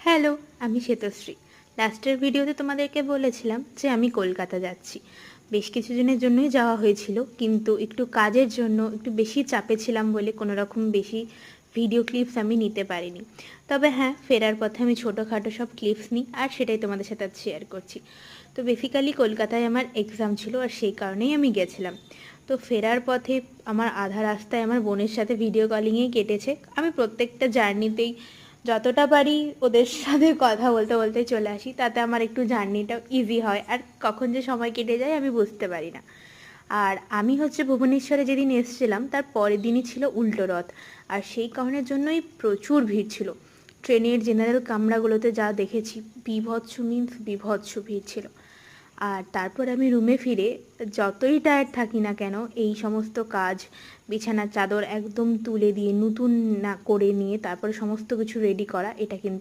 Hello, আমি শ্বেতশ্রী। লাস্টের ভিডিওতে তোমাদেরকে বলেছিলাম যে আমি কলকাতা যাচ্ছি। বেশ কিছুদিনের জন্যই যাওয়া হয়েছিল, কিন্তু একটু কাজের জন্য একটু বেশি চাপে ছিলাম বলে কোনো রকম বেশি ভিডিও ক্লিপস আমি নিতে পারিনি। তবে হ্যাঁ, ফেরার পথে আমি ছোটোখাটো সব ক্লিপস নিই আর সেটাই তোমাদের সাথে শেয়ার করছি। তো বেসিক্যালি কলকাতায় আমার এক্সাম ছিল আর সেই কারণেই আমি গেছিলাম। তো ফেরার পথে আমার আধা রাস্তায় আমার বোনের সাথে ভিডিও কলিংয়েই কেটেছে। আমি প্রত্যেকটা জার্নিতেই যতটা পারি ওদের সাথে কথা বলতে বলতে চলে আসি, তাতে আমার একটু জার্নিটাও ইজি হয় আর কখন যে সময় কেটে যায় আমি বুঝতে পারি না। আর আমি হচ্ছে ভুবনেশ্বরে যেদিন এসেছিলাম তার পরের দিনই ছিল উল্টো রথ, আর সেই কারণের জন্যই প্রচুর ভিড় ছিল। ট্রেনের জেনারেল কামরাগুলোতে যা দেখেছি, বিভৎস মিন্স বিভৎস ভিড় ছিল। আর তারপর আমি রুমে ফিরে যতই টায়ার্ড থাকি না কেন, এই সমস্ত কাজ, বিছানার চাদর একদম তুলে দিয়ে নতুন না করে নিয়ে তারপরে সমস্ত কিছু রেডি করা, এটা কিন্তু